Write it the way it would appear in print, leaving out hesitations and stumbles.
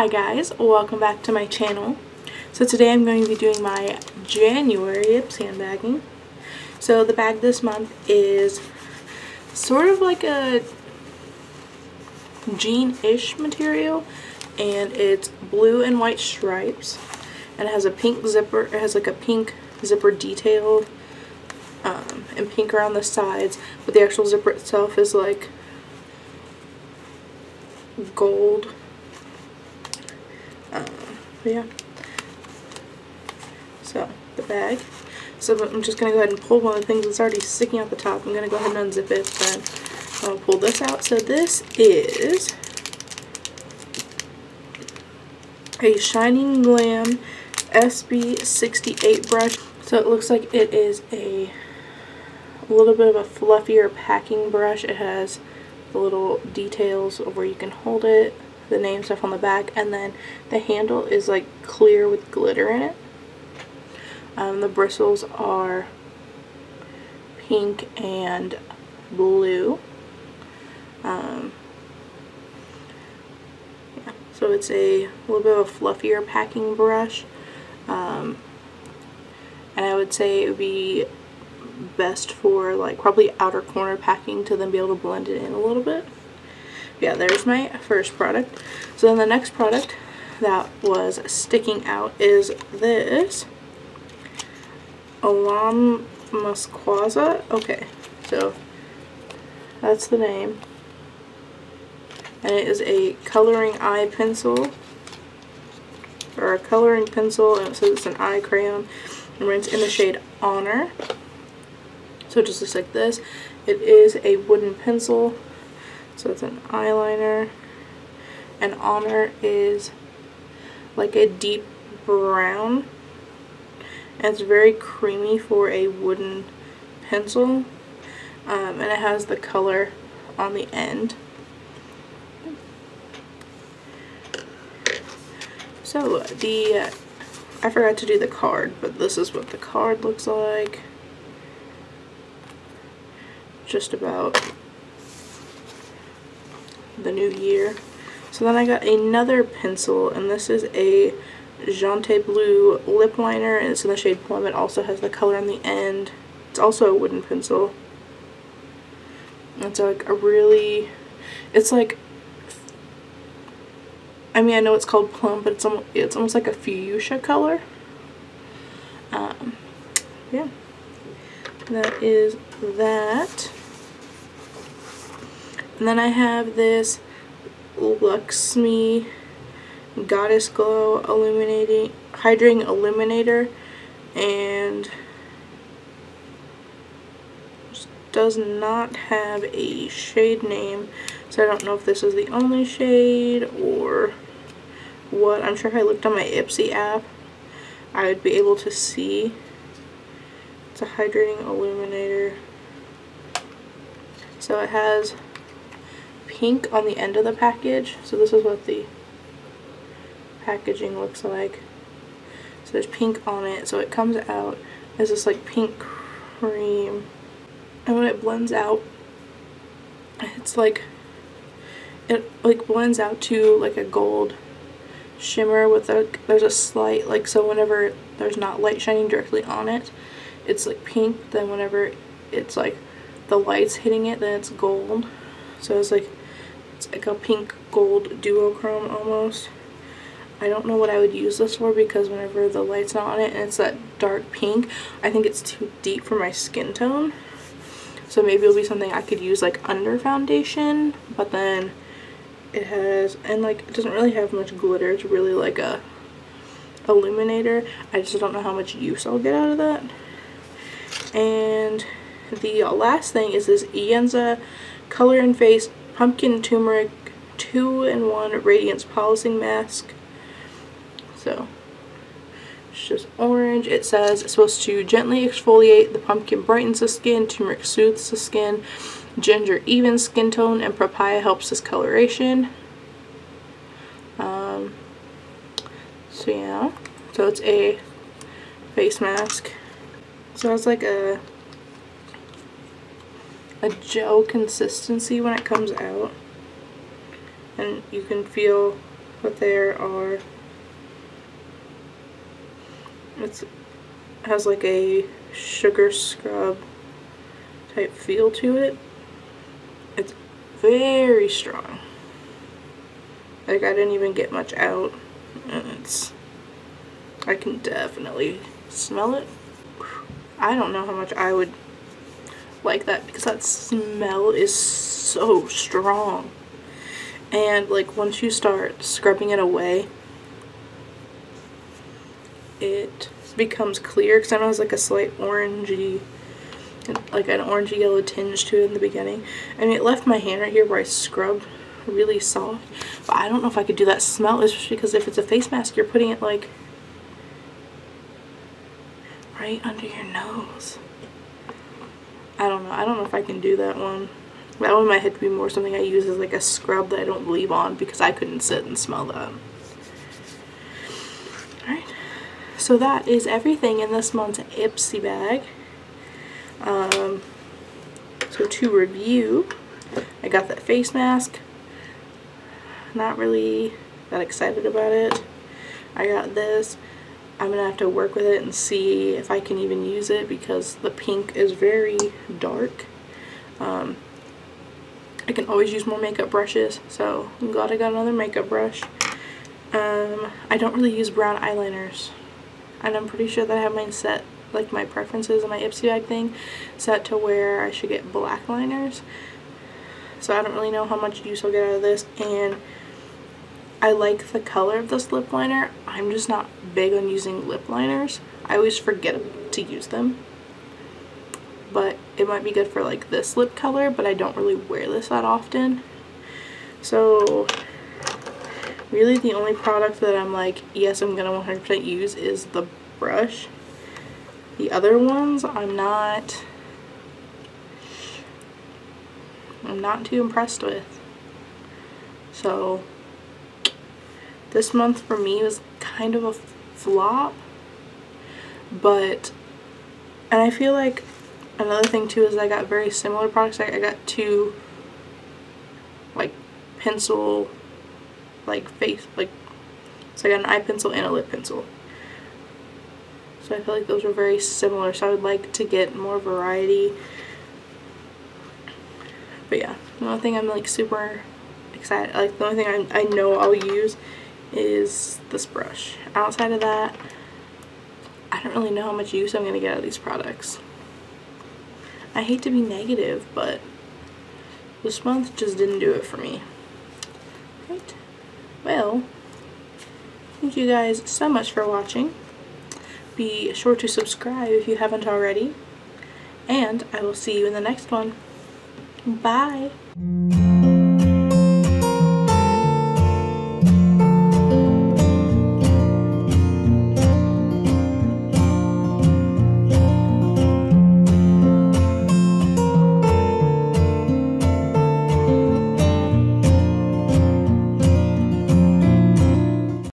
Hi guys, welcome back to my channel. So today I'm going to be doing my January Ipsy Unbagging. So the bag this month is sort of like a jean-ish material, and it's blue and white stripes, and it has a pink zipper. It has like a pink zipper detail and pink around the sides, but the actual zipper itself is like gold. But yeah, so the bag. So I'm just going to go ahead and pull one of the things that's already sticking out the top. I'm going to go ahead and unzip it, then I'll pull this out. So this is a Shining Glam SB68 brush. So it looks like it is a little bit of a fluffier packing brush. It has the little details of where you can hold it, the name stuff on the back, and then the handle is like clear with glitter in it. The bristles are pink and blue. Yeah, so it's a little bit of a fluffier packing brush, and I would say it would be best for like probably outer corner packing to then be able to blend it in a little bit. Yeah, there's my first product. So then the next product that was sticking out is this Alam Musquaza. Okay, so that's the name. And it is a coloring eye pencil, or a coloring pencil, and it says it's an eye crayon, and it's in the shade Honor. So it just looks like this. It is a wooden pencil, so it's an eyeliner, and Honor is like a deep brown, and it's very creamy for a wooden pencil, and it has the color on the end. So I forgot to do the card, but this is what the card looks like. Just about the new year. So then I got another pencil, and this is a Jante Blue lip liner, and it's in the shade Plum. It also has the color on the end. It's also a wooden pencil. It's like a really, it's like, I mean, I know it's called Plum, but it's almost like a fuchsia color. Yeah, that is that. And then I have this Luxme Goddess Glow Hydrating Illuminator, and does not have a shade name, so I don't know if this is the only shade or what. I'm sure if I looked on my Ipsy app I would be able to see. It's a hydrating illuminator. So it has pink on the end of the package. So this is what the packaging looks like. So there's pink on it. So it comes out as this like pink cream. And when it blends out, it's like, it like blends out to like a gold shimmer with there's a slight, like, so whenever there's not light shining directly on it, it's like pink. Then whenever it's like the light's hitting it, then it's gold. So it's like a pink gold duochrome almost. I don't know what I would use this for, because whenever the light's not on it and it's that dark pink, I think it's too deep for my skin tone. So maybe it'll be something I could use like under foundation, but then it has, and like it doesn't really have much glitter. It's really like a illuminator. I just don't know how much use I'll get out of that. And the last thing is this Ienza Color and Face Pumpkin Turmeric 2-in-1 Radiance Polishing Mask. So it's just orange. It says it's supposed to gently exfoliate, the pumpkin brightens the skin, turmeric soothes the skin, ginger evens skin tone, and papaya helps discoloration. So yeah, so it's a face mask. So it's like a gel consistency when it comes out, and you can feel but there are, it has like a sugar scrub type feel to it. It's very strong. Like, I didn't even get much out, and I can definitely smell it. I don't know how much I would like that, because that smell is so strong. And like, once you start scrubbing it away, it becomes clear, because I know it has like a slight orangey, like an orangey yellow tinge to it in the beginning. I mean, it left my hand right here where I scrubbed really soft, but I don't know if I could do that smell, especially because if it's a face mask, you're putting it like right under your nose. I don't know if I can do that one. That one might have to be more something I use as like a scrub that I don't leave on, because I couldn't sit and smell that. Alright, so that is everything in this month's Ipsy bag. So to review, I got that face mask. Not really that excited about it. I got this. I'm gonna have to work with it and see if I can even use it, because the pink is very dark. I can always use more makeup brushes, so I'm glad I got another makeup brush. I don't really use brown eyeliners, and I'm pretty sure that I have mine set, like my preferences in my Ipsy bag thing, set to where I should get black liners. So I don't really know how much use I'll get out of this, and I like the color of this lip liner. I'm just not big on using lip liners. I always forget to use them. But it might be good for like this lip color, but I don't really wear this that often. So really the only product that I'm like, yes, I'm gonna 100% use is the brush. The other ones I'm not too impressed with. So this month for me was kind of a flop, and I feel like another thing too is I got very similar products. I got two like pencil, like face, like, so I got an eye pencil and a lip pencil. So I feel like those were very similar, so I would like to get more variety. But yeah, the only thing I'm like super excited, like the only thing I know I'll use is this brush. Outside of that, I don't really know how much use I'm going to get out of these products. I hate to be negative, but this month just didn't do it for me. Right. Well, thank you guys so much for watching. Be sure to subscribe if you haven't already, and I will see you in the next one. Bye!